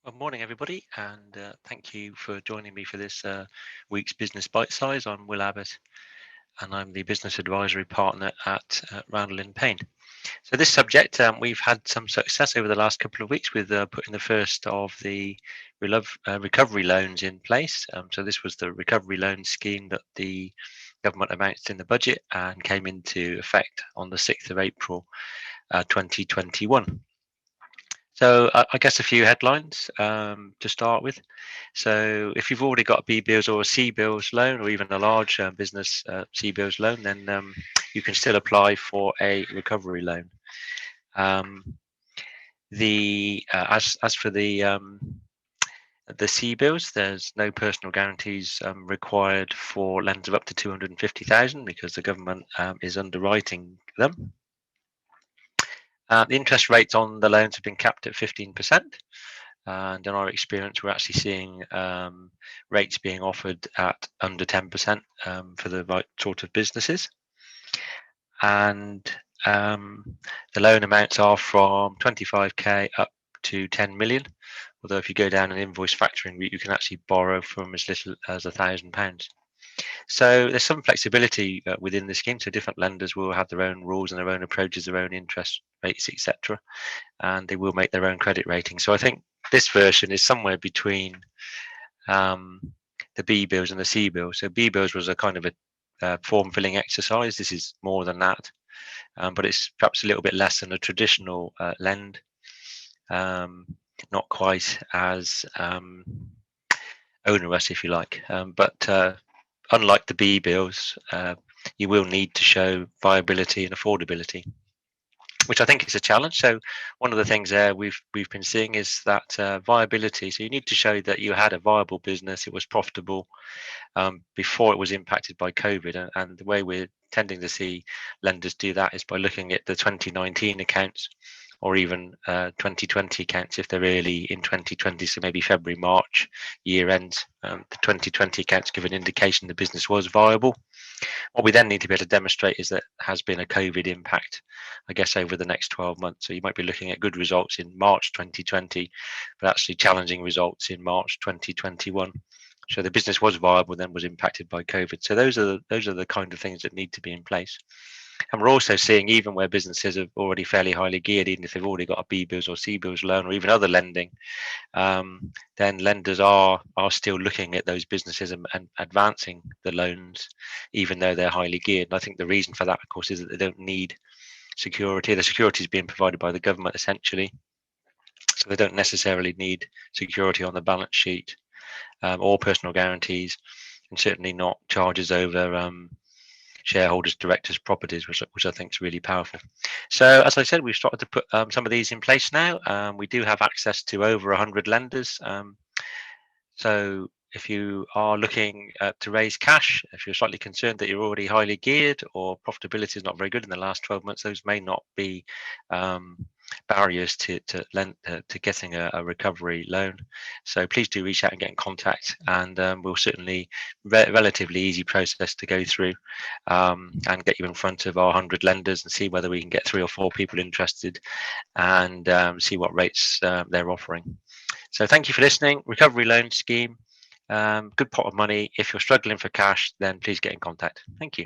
Well, morning, everybody, and thank you for joining me for this week's Business Bite Size. I'm Will Abbott, and I'm the Business Advisory Partner at Randall and Payne. So, this subject, we've had some success over the last couple of weeks with putting the first of the recovery loans in place. So, this was the recovery loan scheme that the government announced in the budget and came into effect on the 6th of April 2021. So I guess a few headlines to start with. So if you've already got a B-bills or a C-bills loan, or even a large business C-bills loan, then you can still apply for a recovery loan. As for the C-bills, there's no personal guarantees required for lenders of up to 250,000 because the government is underwriting them. The interest rates on the loans have been capped at 15%. And in our experience, we're actually seeing rates being offered at under 10% for the right sort of businesses. And the loan amounts are from 25k up to 10 million. Although if you go down an invoice factoring route, you can actually borrow from as little as £1,000. So there's some flexibility within the scheme. So different lenders will have their own rules and their own approaches, their own interest rates, etc. And they will make their own credit rating. So I think this version is somewhere between the B bills and the C bills. So B bills was a kind of a form filling exercise. This is more than that, but it's perhaps a little bit less than a traditional lend. Not quite as onerous, if you like, but unlike the B bills, you will need to show viability and affordability, which I think is a challenge. So one of the things there we've been seeing is that viability. So you need to show that you had a viable business, it was profitable before it was impacted by COVID. And the way we're tending to see lenders do that is by looking at the 2019 accounts or even 2020 accounts if they're early in 2020, so maybe February, March, year end. The 2020 accounts give an indication the business was viable. What we then need to be able to demonstrate is that has been a COVID impact, I guess, over the next 12 months. So you might be looking at good results in March 2020, but actually challenging results in March 2021. So the business was viable, then was impacted by COVID. So those are the kind of things that need to be in place. And we're also seeing, even where businesses are already fairly highly geared, even if they've already got a B bills or C bills loan or even other lending, then lenders are still looking at those businesses and advancing the loans, even though they're highly geared. And I think the reason for that, of course, is that they don't need security. The security is being provided by the government essentially, so they don't necessarily need security on the balance sheet or personal guarantees, and certainly not charges over shareholders, directors' properties, which I think is really powerful. So, as I said, we've started to put some of these in place now. We do have access to over 100 lenders. So, if you are looking to raise cash, if you're slightly concerned that you're already highly geared or profitability is not very good in the last 12 months, those may not be barriers to getting a recovery loan. So please do reach out and get in contact, and we'll certainly relatively easy process to go through and get you in front of our 100 lenders and see whether we can get 3 or 4 people interested and see what rates they're offering. So thank you for listening. Recovery loan scheme, good pot of money. If you're struggling for cash, then please get in contact. Thank you.